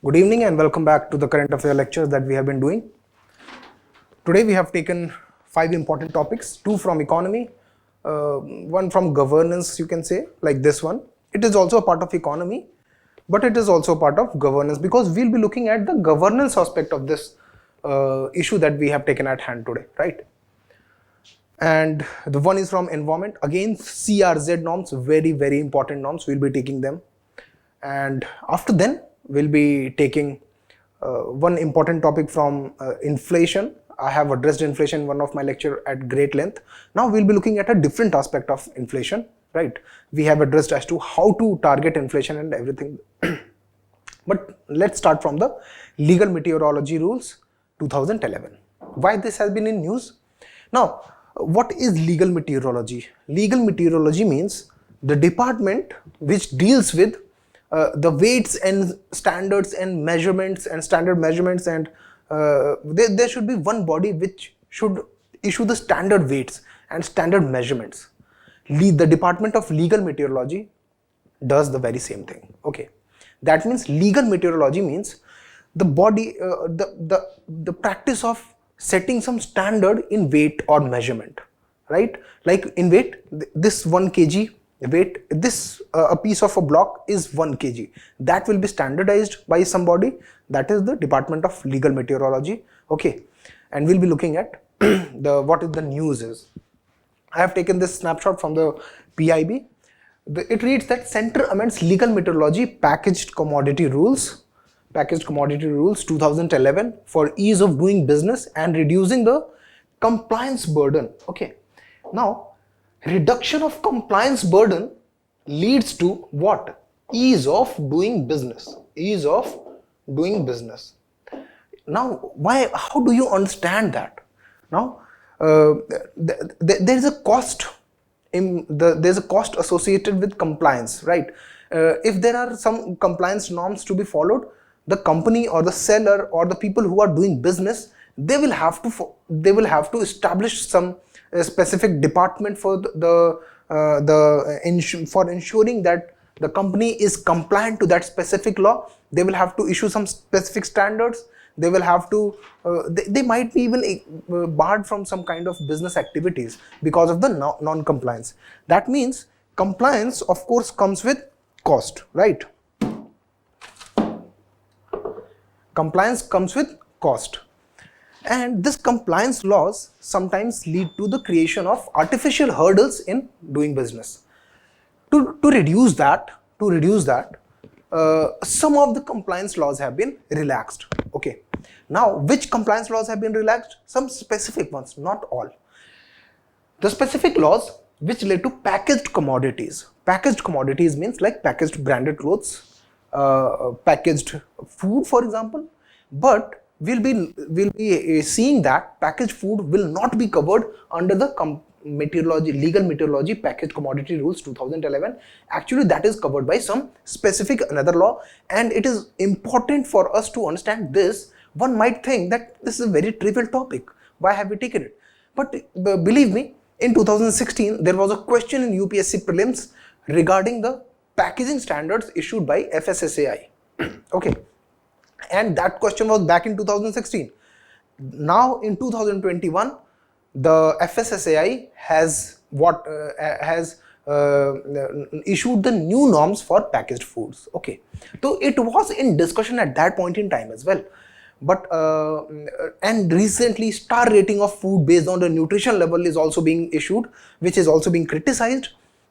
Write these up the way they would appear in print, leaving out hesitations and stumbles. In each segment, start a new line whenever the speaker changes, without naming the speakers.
Good evening and welcome back to the current affair lectures that we have been doing. Today we have taken 5 important topics, 2 from economy, 1 from governance, you can say, like this one. It is also a part of economy, but it is also a part of governance because we'll be looking at the governance aspect of this issue that we have taken at hand today, right? And the one is from environment, again CRZ norms, very important norms. We'll be taking them, and after then we'll be taking one important topic from inflation. I have addressed inflation in one of my lecture at great length. Now we'll be looking at a different aspect of inflation, right? We have addressed as to how to target inflation and everything. But let's start from the legal meteorology rules 2011. Why this has been in news? Now, what is legal meteorology? Legal meteorology means the department which deals with the weights and standards and measurements and standard measurements, and there should be one body which should issue the standard weights and standard measurements. The Department of Legal Meteorology does the very same thing. Okay, that means legal meteorology means the body, the practice of setting some standard in weight or measurement, right? Like in weight, this 1 kg weight, this a piece of a block is 1 kg. That will be standardized by somebody. That is the Department of Legal Meteorology. Okay, and we'll be looking at what is the news is. I have taken this snapshot from the PIB. It reads that Center amends legal meteorology packaged commodity rules 2011 for ease of doing business and reducing the compliance burden. Okay, now reduction of compliance burden leads to what? Ease of doing business. Ease of doing business. Now, why? How do you understand that? Now, there is a cost. There's a cost associated with compliance, right? If there are some compliance norms to be followed, the company or the seller or the people who are doing business, they will have to establish some specific department for ensuring that the company is compliant to that specific law. They will have to issue some specific standards. They will have to they might be even barred from some kind of business activities because of the non-compliance. That means compliance, of course, comes with cost, right? Compliance comes with cost. And this compliance laws sometimes lead to the creation of artificial hurdles in doing business. To reduce that, some of the compliance laws have been relaxed. Okay. Now, which compliance laws have been relaxed? Some specific ones, not all. The specific laws which led to packaged commodities. Packaged commodities means like packaged branded clothes, packaged food, for example. But we'll be seeing that packaged food will not be covered under the legal meteorology packaged commodity rules 2011. Actually, that is covered by some specific another law, and it is important for us to understand this. One might think that this is a very trivial topic. Why have we taken it? But believe me, in 2016 there was a question in UPSC prelims regarding the packaging standards issued by FSSAI. Okay. And that question was back in 2016. Now in 2021, the FSSAI has issued the new norms for packaged foods. Okay, so it was in discussion at that point in time as well. But and recently, star rating of food based on the nutrition level is also being issued, which is also being criticized.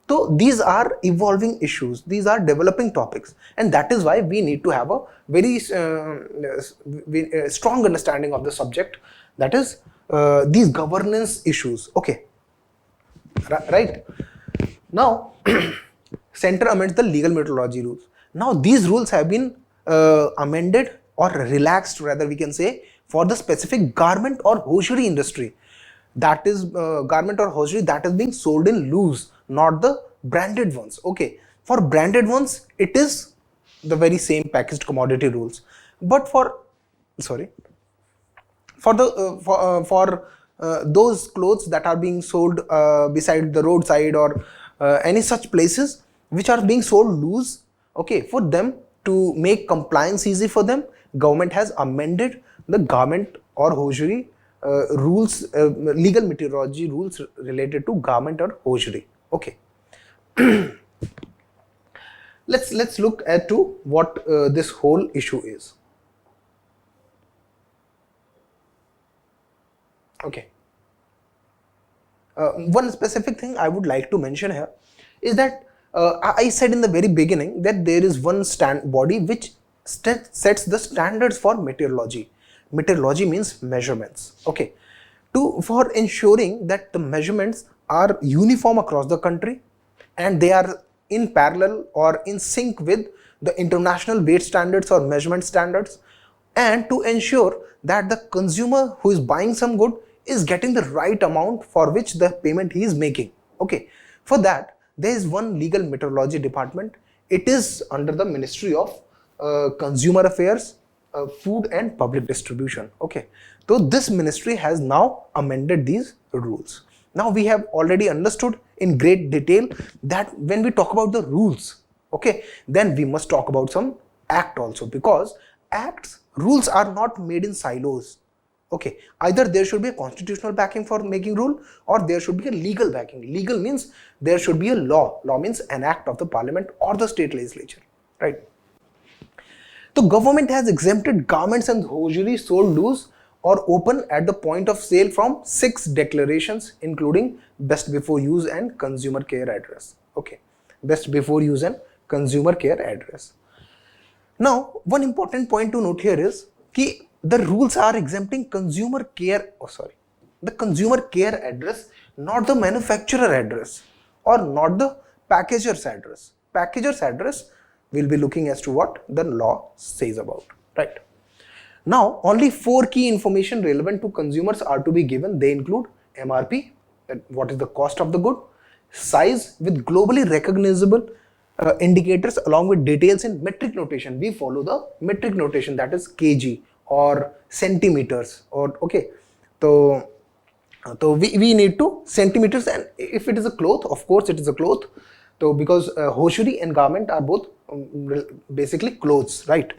So these are evolving issues, these are developing topics, and that is why we need to have a very strong understanding of the subject, that is these governance issues. Okay, right? Now, Center amends the legal meteorology rules. Now these rules have been amended or relaxed, rather we can say, for the specific garment or hosiery industry. That is garment or hosiery that is being sold in loose, not the branded ones. Okay, for branded ones it is the very same packaged commodity rules, but for those clothes that are being sold beside the roadside or any such places which are being sold loose, okay, for them to make compliance easy for them, government has amended the garment or hosiery rules, legal meteorology rules related to garment or hosiery. Okay. Let's look at to what this whole issue is. Okay. One specific thing I would like to mention here is that I said in the very beginning that there is one body which sets the standards for meteorology. Meteorology means measurements. Okay. For ensuring that the measurements are uniform across the country and they are in parallel or in sync with the international weight standards or measurement standards, and to ensure that the consumer who is buying some good is getting the right amount for which the payment he is making. Okay, for that there is one legal meteorology department. It is under the Ministry of Consumer Affairs, Food and Public Distribution. Okay, so this ministry has now amended these rules. Now we have already understood in great detail that when we talk about the rules, okay, then we must talk about some act also, because rules are not made in silos. Okay, either there should be a constitutional backing for making rule, or there should be a legal backing. Legal means there should be a law. Law means an act of the parliament or the state legislature, right? The government has exempted garments and hosiery sold loose or open at the point of sale from 6 declarations, including best before use and consumer care address. Okay, best before use and consumer care address. Now, one important point to note here is that the rules are exempting consumer care, the consumer care address, not the manufacturer address or not the packager's address. Packager's address we'll be looking as to what the law says about, right? Now, only 4 key information relevant to consumers are to be given. They include MRP, what is the cost of the good, size with globally recognizable indicators along with details in metric notation. We follow the metric notation, that is kg or centimeters, or okay. So we need to centimeters, and if it is a cloth, of course it is a cloth. So because hosiery and garment are both basically clothes, right?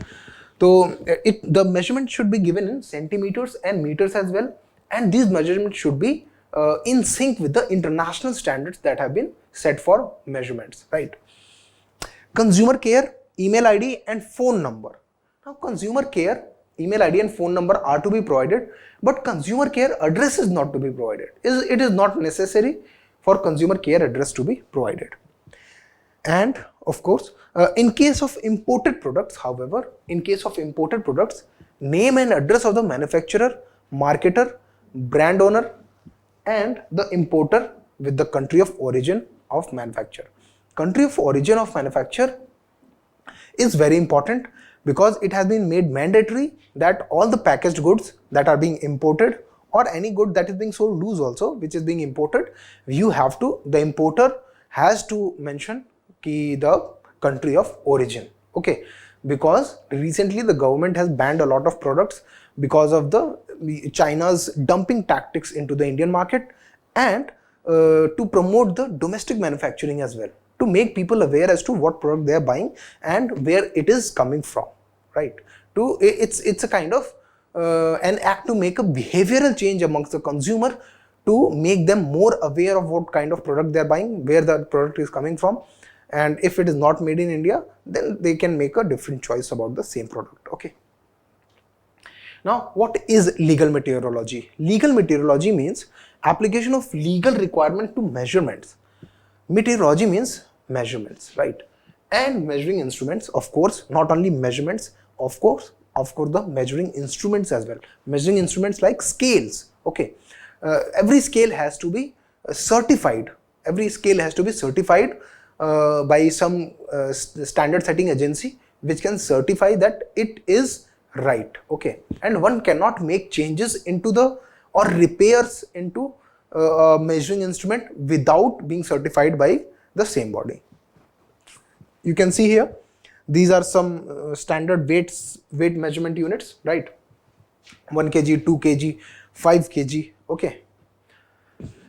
So the measurement should be given in centimeters and meters as well, and these measurements should be in sync with the international standards that have been set for measurements, right? Consumer care, email ID and phone number. Now consumer care, email ID and phone number are to be provided, but consumer care address is not to be provided. It is not necessary for consumer care address to be provided. And of course, in case of imported products, however, in case of imported products, name and address of the manufacturer, marketer, brand owner, and the importer with the country of origin of manufacture. Country of origin of manufacture is very important because it has been made mandatory that all the packaged goods that are being imported, or any good that is being sold loose also, which is being imported, the importer has to mention the country of origin. Okay, because recently the government has banned a lot of products because of the China's dumping tactics into the Indian market, and to promote the domestic manufacturing as well, to make people aware as to what product they are buying and where it is coming from, right? It's a kind of an act to make a behavioral change amongst the consumer, to make them more aware of what kind of product they are buying, where the product is coming from, and if it is not made in India, then they can make a different choice about the same product. Okay. Now, what is legal meteorology? Legal meteorology means application of legal requirement to measurements. Meteorology means measurements, right? And measuring instruments, of course, not only measurements, of course the measuring instruments as well. Measuring instruments like scales. Okay, every scale has to be certified. Every scale has to be certified by some standard setting agency which can certify that it is right. Okay, and one cannot make changes into the or repairs into a measuring instrument without being certified by the same body. You can see here, these are some standard weight measurement units, right? 1 kg, 2 kg, 5 kg. Okay.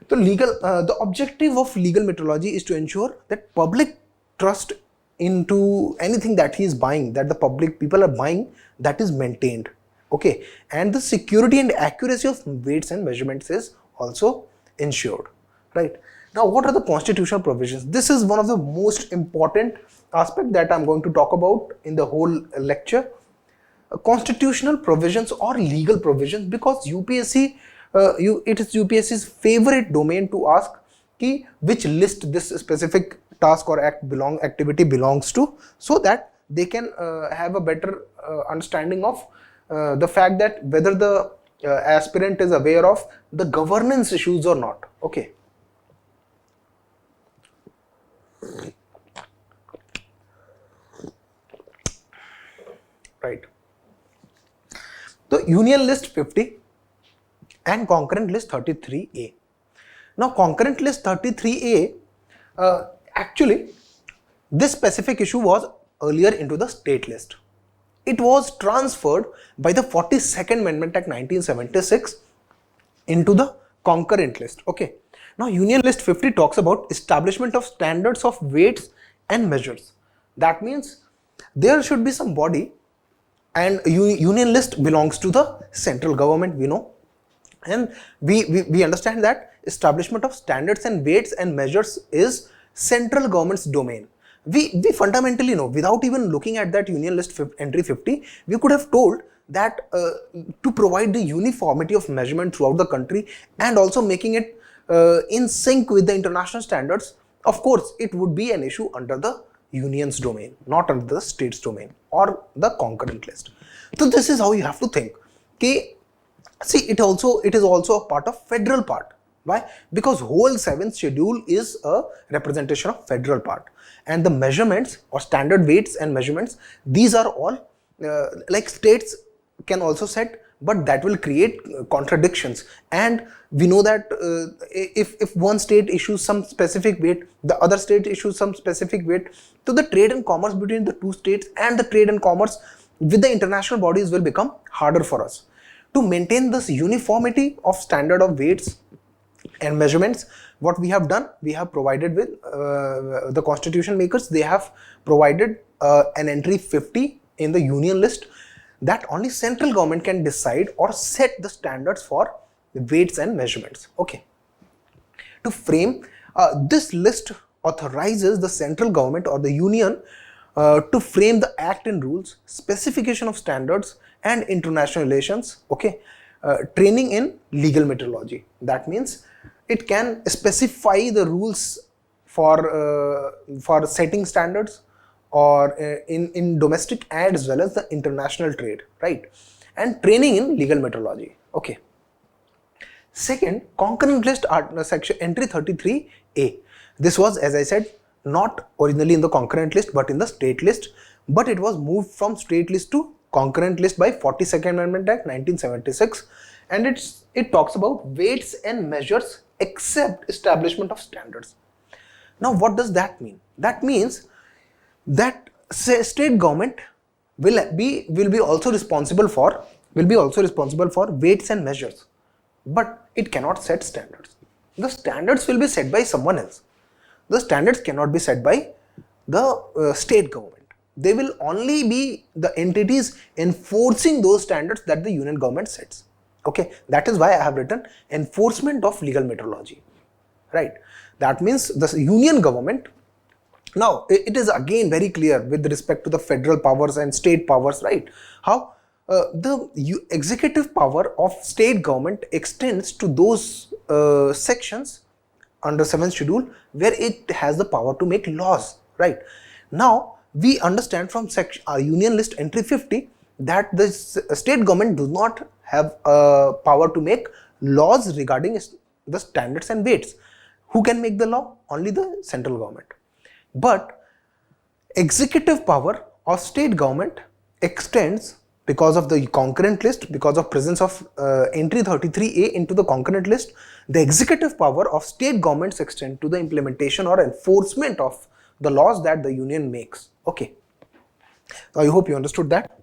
The objective of legal metrology is to ensure that public trust into anything that he is buying, that the public people are buying, that is maintained. Okay, and the security and accuracy of weights and measurements is also ensured, right? Now, what are the constitutional provisions? This is one of the most important aspect that I'm going to talk about in the whole lecture. Constitutional provisions or legal provisions, because UPSC, it is UPSC's favorite domain to ask ki which list this specific task or activity belongs to, so that they can have a better understanding of the fact that whether the aspirant is aware of the governance issues or not. Okay. Right. The Union List 50 and Concurrent List 33A. Now, Concurrent List 33A, actually, this specific issue was earlier into the state list. It was transferred by the 42nd Amendment Act 1976 into the concurrent list. Okay. Now, Union List 50 talks about establishment of standards of weights and measures. That means there should be some body, and Union List belongs to the central government, we know. And we understand that establishment of standards and weights and measures is central government's domain. We fundamentally know, without even looking at that Union List entry 50, we could have told that to provide the uniformity of measurement throughout the country and also making it in sync with the international standards, of course, it would be an issue under the union's domain, not under the state's domain or the concurrent list. So this is how you have to think. Okay, see, it is also a part of federal part. Why? Because whole 7th schedule is a representation of federal part, and the measurements or standard weights and measurements, these are all like states can also set, but that will create contradictions. And we know that if one state issues some specific weight, the other state issues some specific weight, so the trade and commerce between the two states and the trade and commerce with the international bodies will become harder for us. To maintain this uniformity of standard of weights and measurements, what we have done, we have provided with the constitution makers, they have provided an entry 50 in the Union List, that only central government can decide or set the standards for the weights and measurements. Okay. To frame, this list authorizes the central government or the union to frame the act and rules, specification of standards and international relations. Okay. Training in legal metrology. That means it can specify the rules for setting standards, or in domestic as well as the international trade, right? And training in legal metrology. Okay. Second, concurrent list section entry 33A. This was, as I said, not originally in the concurrent list but in the state list, but it was moved from state list to concurrent list by 42nd Amendment Act 1976, and it talks about weights and measures except establishment of standards. Now, what does that mean? That means that state government will be also responsible for weights and measures, but it cannot set standards. The standards will be set by someone else. The standards cannot be set by the state government. They will only be the entities enforcing those standards that the union government sets. Okay, that is why I have written enforcement of legal metrology, right? That means the union government. Now, it is again very clear with respect to the federal powers and state powers, right? How the executive power of state government extends to those sections under 7th schedule where it has the power to make laws, right? Now, we understand from Union List entry 50 that the state government does not have power to make laws regarding the standards and weights. Who can make the law? Only the central government. But executive power of state government extends because of the concurrent list, because of presence of entry 33A into the concurrent list. The executive power of state governments extend to the implementation or enforcement of the laws that the union makes. Okay. So I hope you understood that.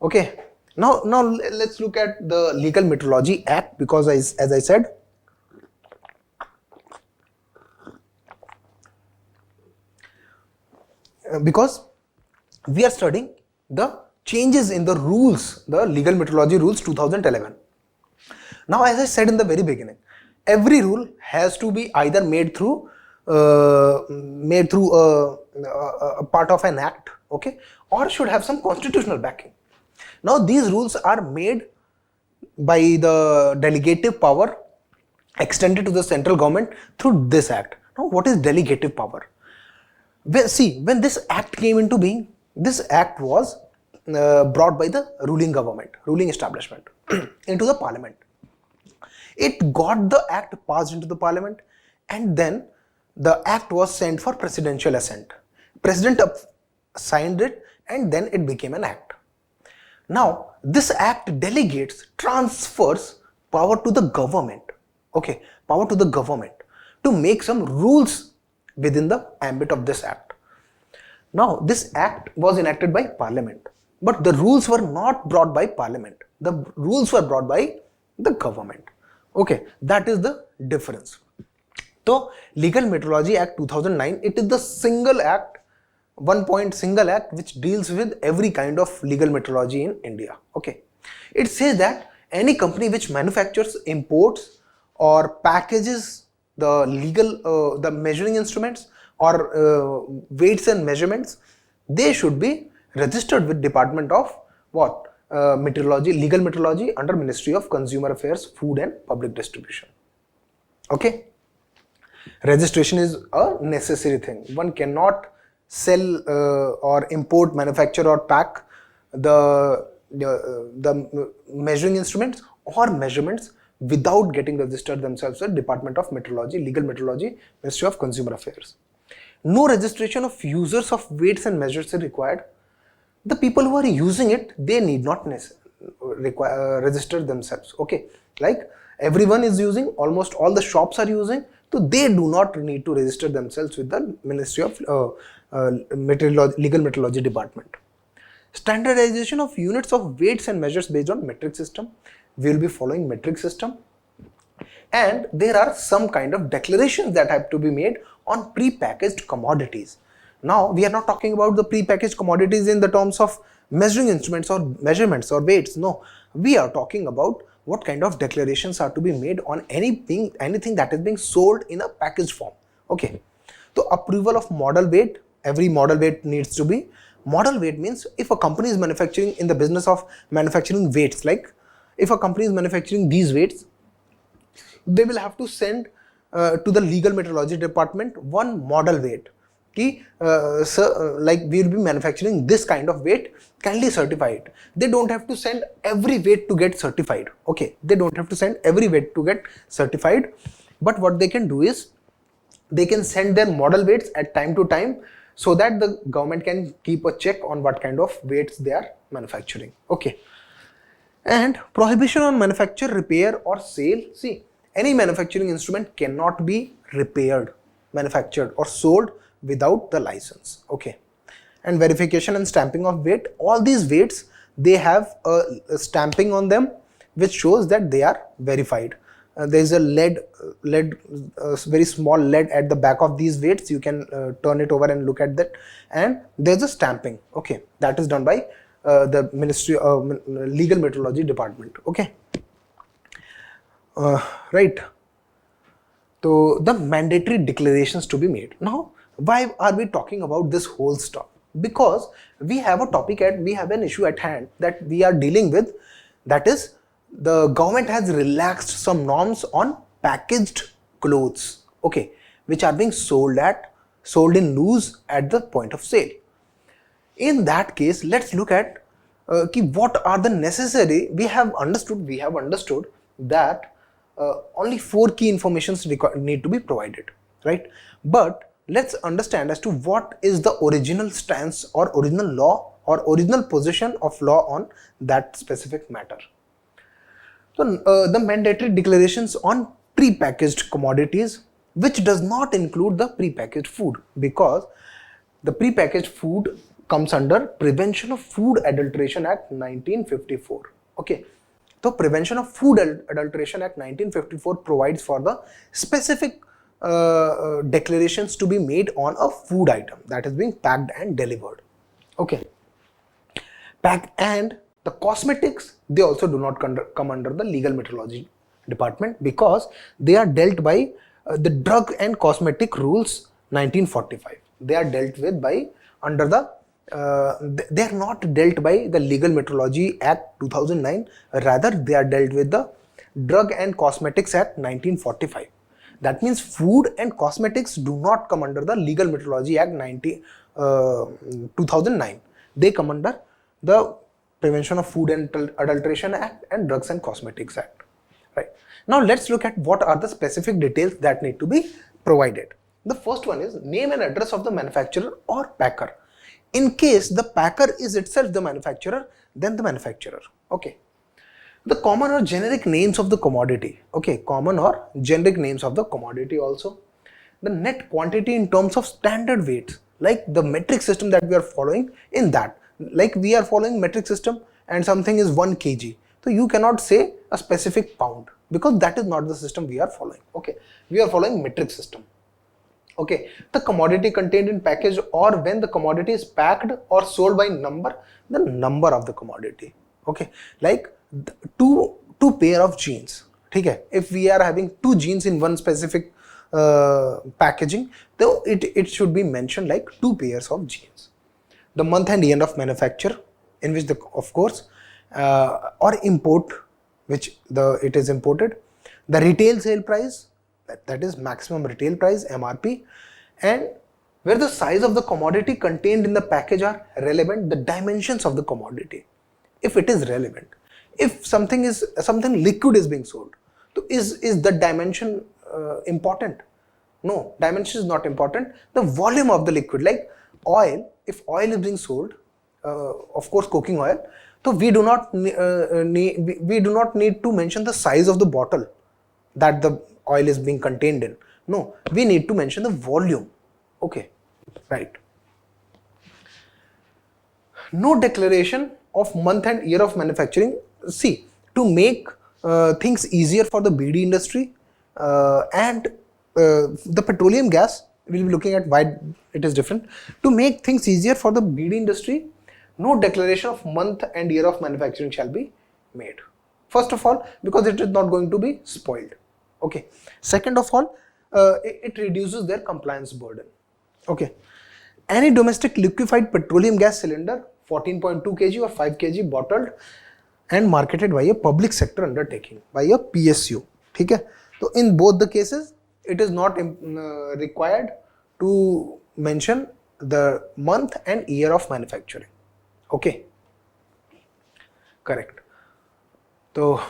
Okay. Now let's look at the Legal Metrology Act, because as I said, because we are studying the changes in the rules, the legal metrology rules 2011. Now, as I said in the very beginning, every rule has to be either made through a part of an act, okay, or should have some constitutional backing. Now, these rules are made by the delegative power extended to the central government through this act. Now, what is delegative power? Well, see, when this act came into being, this act was brought by the ruling government, ruling establishment into the parliament. It got the act passed into the parliament, and then the act was sent for presidential assent. President signed it, and then it became an act. Now, this act delegates, transfers power to the government, okay, power to the government to make some rules within the ambit of this act. Now, this act was enacted by parliament, but the rules were not brought by parliament. The rules were brought by the government. Okay, that is the difference. So, Legal Metrology Act 2009, it is the single act, single act which deals with every kind of legal metrology in India. Okay, it says that any company which manufactures, imports or packages the legal, the measuring instruments or weights and measurements, they should be registered with Department of what? Meteorology, legal metrology under Ministry of Consumer Affairs, Food and Public Distribution. Okay, registration is a necessary thing. One cannot sell or import, manufacture or pack the measuring instruments or measurements without getting registered themselves with Department of Metrology, Legal Metrology, Ministry of Consumer Affairs. No registration of users of weights and measures is required. The people who are using it, they need not register themselves. Okay, like everyone is using, almost all the shops are using, so they do not need to register themselves with the Ministry of Legal Metrology Department. Standardization of units of weights and measures based on metric system. We will be following metric system, and there are some kind of declarations that have to be made on pre-packaged commodities. Now, we are not talking about the pre-packaged commodities in the terms of measuring instruments or measurements or weights. No, we are talking about what kind of declarations are to be made on anything that is being sold in a packaged form. Okay, so approval of model weight. Every model weight needs to be. Model weight means if a company is manufacturing in the business of manufacturing weights, like if a company is manufacturing these weights, they will have to send to the legal metrology department one model weight. Like we will be manufacturing this kind of weight, kindly certify it. They don't have to send every weight to get certified. Okay, they don't have to send every weight to get certified, but what they can do is they can send their model weights at time to time so that the government can keep a check on what kind of weights they are manufacturing. Okay, and prohibition on manufacture, repair or sale. See, any manufacturing instrument cannot be repaired, manufactured or sold without the license. Okay, and verification and stamping of weight. All these weights, they have a stamping on them which shows that they are verified. There is a very small lead at the back of these weights. You can turn it over and look at that, and there's a stamping. Okay, that is done by the Ministry of Legal Metrology Department. Okay, right. So the mandatory declarations to be made. Now, why are we talking about this whole stuff? Because we have an issue at hand that we are dealing with, that is the government has relaxed some norms on packaged clothes, okay, which are being sold in loose at the point of sale. In that case, let's look at what are the necessary. We have understood that only 4 key informations need to be provided, right? But let's understand as to what is the original stance or original law or original position of law on that specific matter. So the mandatory declarations on pre-packaged commodities, which does not include the pre-packaged food, because the pre-packaged food comes under Prevention of Food Adulteration Act 1954. Okay, so Prevention of Food Adulteration Act 1954 provides for the specific declarations to be made on a food item that is being packed and delivered. Okay. And the cosmetics, they also do not come under the legal metrology department because they are dealt by the Drug and Cosmetic Rules 1945. They are dealt with by under the they are not dealt by the Legal Metrology Act 2009, rather they are dealt with the Drug and Cosmetics Act 1945. That means food and cosmetics do not come under the Legal Metrology Act 2009. They come under the Prevention of Food and Adulteration Act and Drugs and Cosmetics Act. Right. Now let's look at what are the specific details that need to be provided. The first one is name and address of the manufacturer or packer. In case the packer is itself the manufacturer, then the manufacturer. Okay. The common or generic names of the commodity. Okay, common or generic names of the commodity also. The net quantity in terms of standard weights, like the metric system that we are following in that. Like we are following metric system and something is 1 kg. So you cannot say a specific pound because that is not the system we are following. Okay, we are following metric system. Okay, the commodity contained in package, or when the commodity is packed or sold by number, the number of the commodity. Okay, like two pair of jeans. Okay, if we are having 2 jeans in one specific packaging, though it should be mentioned like 2 pairs of jeans. The month and year of manufacture, in which of course or import, which it is imported. The retail sale price, that is maximum retail price, MRP, and where the size of the commodity contained in the package are relevant, the dimensions of the commodity, if it is relevant. If something liquid is being sold, so is the dimension important? No, dimension is not important. The volume of the liquid, like oil, if oil is being sold, of course cooking oil, so we do not need to mention the size of the bottle that the oil is being contained in. No, we need to mention the volume. Okay, right. No declaration of month and year of manufacturing. See, to make things easier for the BD industry and the petroleum gas, we'll be looking at why it is different. To make things easier for the BD industry, no declaration of month and year of manufacturing shall be made. First of all, because it is not going to be spoiled. Okay. Second of all, it reduces their compliance burden. Okay. Any domestic liquefied petroleum gas cylinder, 14.2 kg or 5 kg, bottled and marketed by a public sector undertaking, by a PSU. Okay. So in both the cases, it is not required to mention the month and year of manufacturing. Okay, correct. So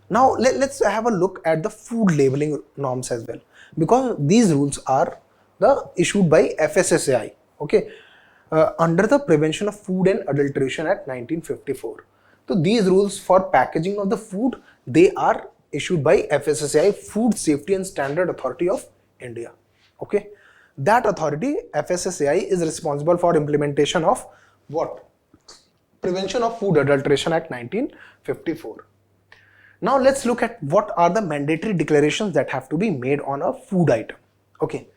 now let's have a look at the food labeling norms as well, because these rules are issued by FSSAI. Okay, under the Prevention of Food and Adulteration Act 1954. So these rules for packaging of the food, they are issued by FSSAI, Food Safety and Standard Authority of India. Okay, that authority, FSSAI, is responsible for implementation of what? Prevention of Food Adulteration Act 1954. Now let's look at what are the mandatory declarations that have to be made on a food item. Okay,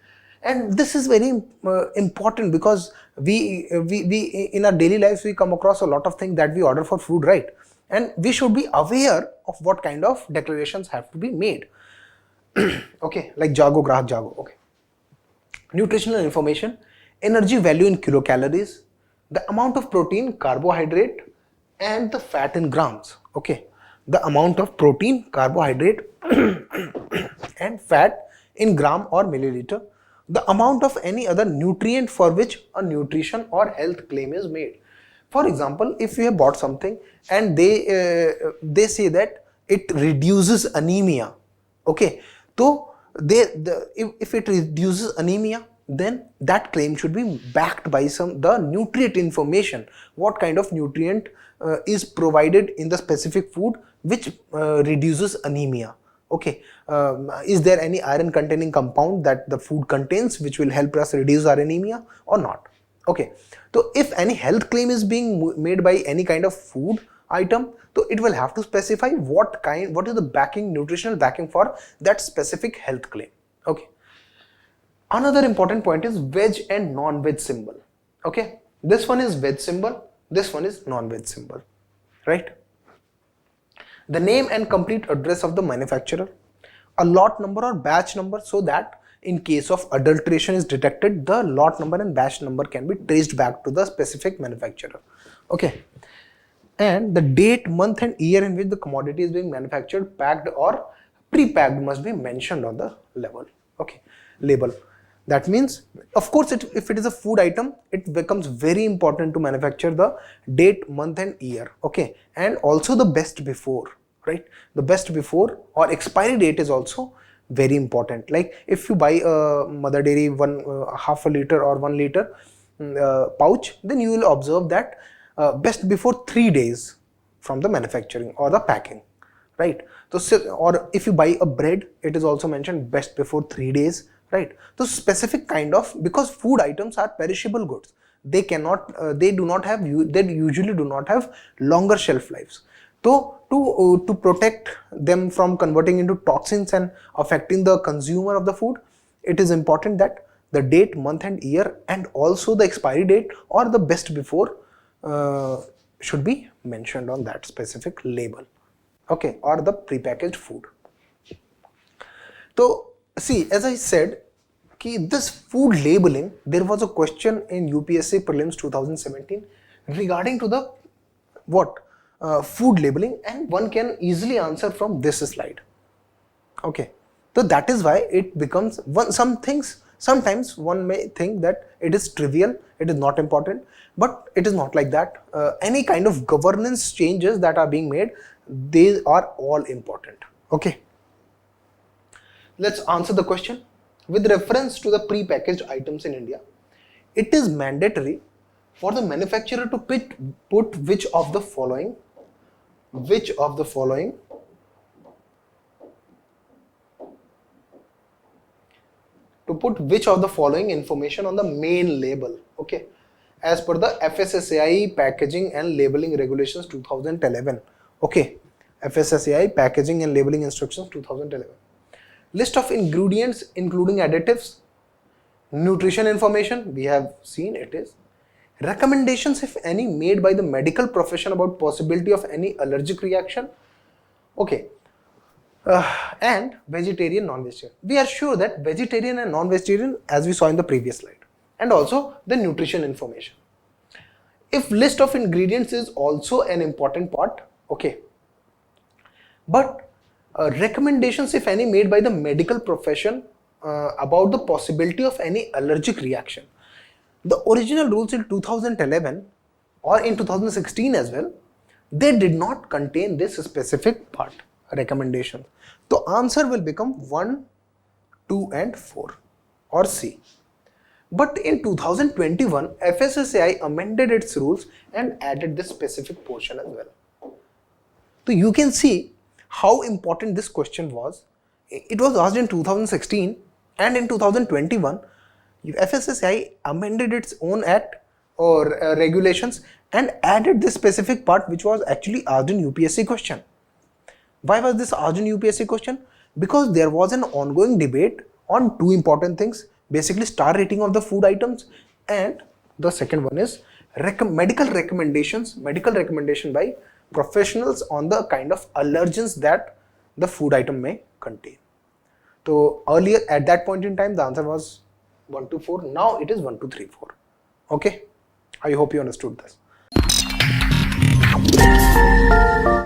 and this is very important because we in our daily lives we come across a lot of things that we order for food, right? And we should be aware of what kind of declarations have to be made. Okay, like Jago Grahak Jago. Okay, nutritional information, energy value in kilocalories, the amount of protein, carbohydrate, and the fat in grams. Okay, the amount of protein, carbohydrate, and fat in gram or milliliter, the amount of any other nutrient for which a nutrition or health claim is made. For example, if you have bought something and they say that it reduces anemia. Okay, so if it reduces anemia, then that claim should be backed by the nutrient information. What kind of nutrient is provided in the specific food which reduces anemia? Okay, is there any iron containing compound that the food contains which will help us reduce our anemia or not? Okay, so if any health claim is being made by any kind of food item, so it will have to specify what is the backing, nutritional backing for that specific health claim. Okay, Another important point is veg and non-veg symbol. Okay, this one is veg symbol, this one is non-veg symbol, right? The name and complete address of the manufacturer, a lot number or batch number, so that in case of adulteration is detected, the lot number and batch number can be traced back to the specific manufacturer. Okay, and the date, month and year in which the commodity is being manufactured, packed or pre-packed must be mentioned on the level. Okay, label. That means, of course, if it is a food item, it becomes very important to manufacture the date, month and year. Okay, and also the best before, right? The best before or expiry date is also very important. Like if you buy a mother dairy half a liter or 1 liter pouch, then you will observe that best before 3 days from the manufacturing or the packing, right? So, or if you buy a bread, it is also mentioned best before 3 days, right? So specific kind of, because food items are perishable goods, they cannot, they usually do not have longer shelf lives. So to protect them from converting into toxins and affecting the consumer of the food, it is important that the date, month and year and also the expiry date or the best before should be mentioned on that specific label, okay, or the prepackaged food. So see, as I said, this food labeling, there was a question in UPSC prelims 2017 regarding to the food labeling, and one can easily answer from this slide. Okay, so that is why it becomes some things, sometimes one may think that it is trivial, it is not important, but it is not like that. Any kind of governance changes that are being made, they are all important. Okay, let's answer the question. With reference to the pre-packaged items in India, it is mandatory for the manufacturer to put which of the following information on the main label. Okay, as per the FSSAI Packaging and Labeling Regulations 2011. Okay, FSSAI Packaging and Labeling Instructions 2011. List of ingredients including additives, nutrition information, we have seen it is. Recommendations, if any, made by the medical profession about possibility of any allergic reaction. Okay, and vegetarian, non-vegetarian. We are sure that vegetarian and non-vegetarian, as we saw in the previous slide, and also the nutrition information. If list of ingredients is also an important part, okay, but recommendations, if any, made by the medical profession about the possibility of any allergic reaction. The original rules in 2011 or in 2016 as well, they did not contain this specific part, recommendation. The answer will become 1, 2 and 4 or C. But in 2021, FSSAI amended its rules and added this specific portion as well. So you can see how important this question was. It was asked in 2016 and in 2021, FSSAI amended its own act or regulations and added this specific part which was actually asked in UPSC question. Why was this asked in UPSC question? Because there was an ongoing debate on two important things, basically star rating of the food items, and the second one is medical recommendation by professionals on the kind of allergens that the food item may contain. So earlier at that point in time the answer was 1 to 4, now it is 1 to 3, 4. Okay, I hope you understood this.